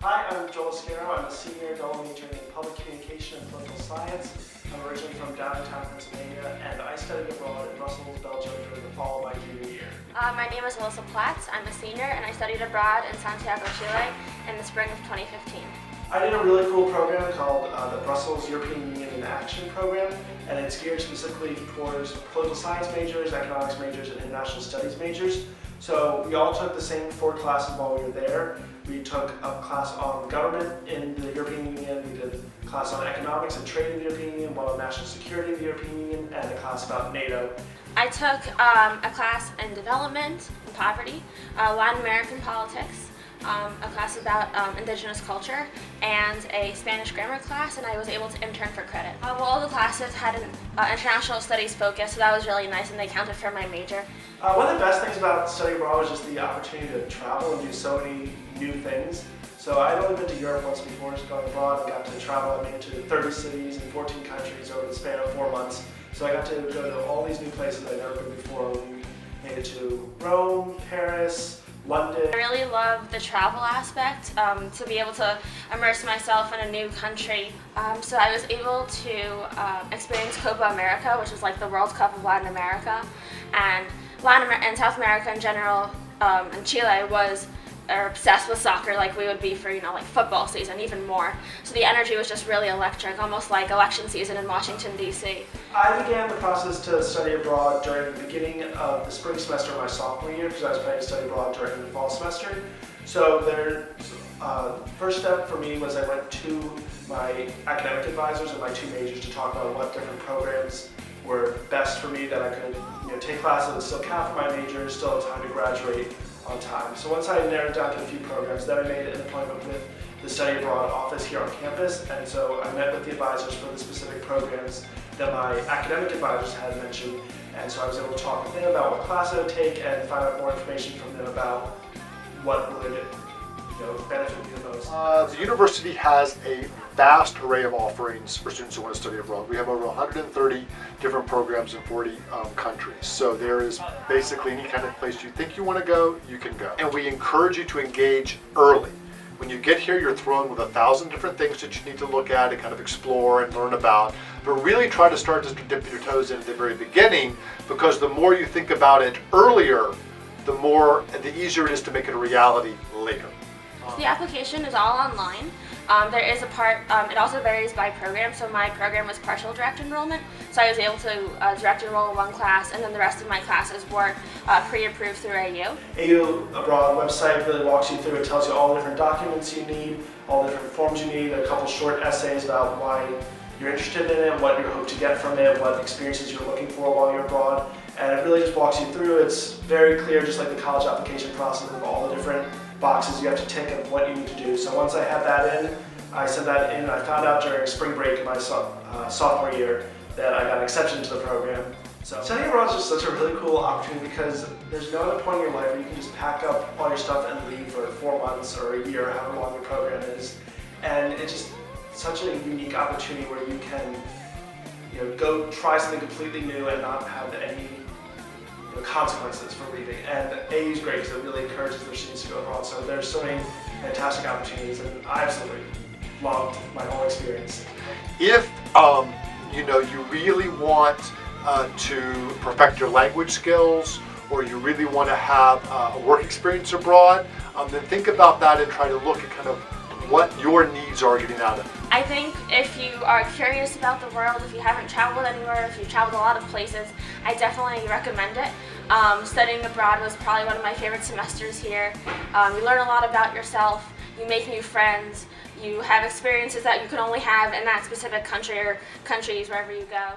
Hi, I'm Joel Scaro. I'm a senior double majoring in public communication and political science. I'm originally from downtown Pennsylvania, and I studied abroad in Brussels, Belgium during the fall of my junior year. My name is Alyssa Platts. I'm a senior, and I studied abroad in Santiago, Chile in the spring of 2015. I did a really cool program called the Brussels European Union in Action program, and it's geared specifically towards political science majors, economics majors, and international studies majors. So we all took the same 4 classes while we were there. We took a class on government in the European Union, we did a class on economics and trade in the European Union, one on national security in the European Union, and a class about NATO. I took a class in development and poverty, Latin American politics, a class about indigenous culture, and a Spanish grammar class, and I was able to intern for credit. Well, all the classes had an international studies focus, so that was really nice, and they counted for my major. One of the best things about studying abroad was just the opportunity to travel and do so many new things. So I'd only been to Europe once before, just going abroad, and got to travel. I made it to 30 cities in 14 countries over the span of 4 months. So I got to go to all these new places I'd never been before. We made it to Rome, Paris, London. I really love the travel aspect, to be able to immerse myself in a new country. So I was able to experience Copa America, which is like the World Cup of Latin America, and South America in general, and Chile are obsessed with soccer like we would be for, like football season, even more. So the energy was just really electric, almost like election season in Washington, D.C. I began the process to study abroad during the beginning of the spring semester of my sophomore year because I was planning to study abroad during the fall semester. So first step for me was I went to my academic advisors and my 2 majors to talk about what different programs were best for me that I could take classes and still count for my major, still have time to graduate on time. So once I narrowed down to a few programs, then I made an appointment with the study abroad office here on campus, and so I met with the advisors for the specific programs that my academic advisors had mentioned, and so I was able to talk with them about what class I would take and find out more information from them about what would benefit me the most. The university has a vast array of offerings for students who want to study abroad. We have over 130 different programs in 40 countries. So there is basically any kind of place you think you want to go, you can go. And we encourage you to engage early. When you get here, you're thrown with 1,000 different things that you need to look at and kind of explore and learn about. But really try to start to dip your toes in at the very beginning, because the more you think about it earlier, the easier it is to make it a reality later. The application is all online. There is a part, it also varies by program, so my program was partial direct enrollment, so I was able to direct enroll in 1 class, and then the rest of my classes were pre-approved through AU. AU Abroad website really walks you through. It tells you all the different documents you need, all the different forms you need, a couple short essays about why you're interested in it, what you hope to get from it, what experiences you're looking for while you're abroad, and it really just walks you through. It's very clear, just like the college application process, of all the different boxes you have to tick and what you need to do. So once I had that in, I sent that in, and I found out during spring break in my sophomore year that I got an exception to the program. So studying abroad is just such a really cool opportunity because there's no other point in your life where you can just pack up all your stuff and leave for 4 months or a year, however long your program is. And it's just such a unique opportunity where you can go try something completely new and not have any consequences for leaving. And AU is great because it really encourages their students to go abroad. So there's so many fantastic opportunities, and I absolutely loved my whole experience. If you really want to perfect your language skills, or you really want to have a work experience abroad, then think about that and try to look at kind of what your needs are getting out of it. I think if you are curious about the world, if you haven't traveled anywhere, if you've traveled a lot of places, I definitely recommend it. Studying abroad was probably one of my favorite semesters here. You learn a lot about yourself, you make new friends, you have experiences that you can only have in that specific country or countries wherever you go.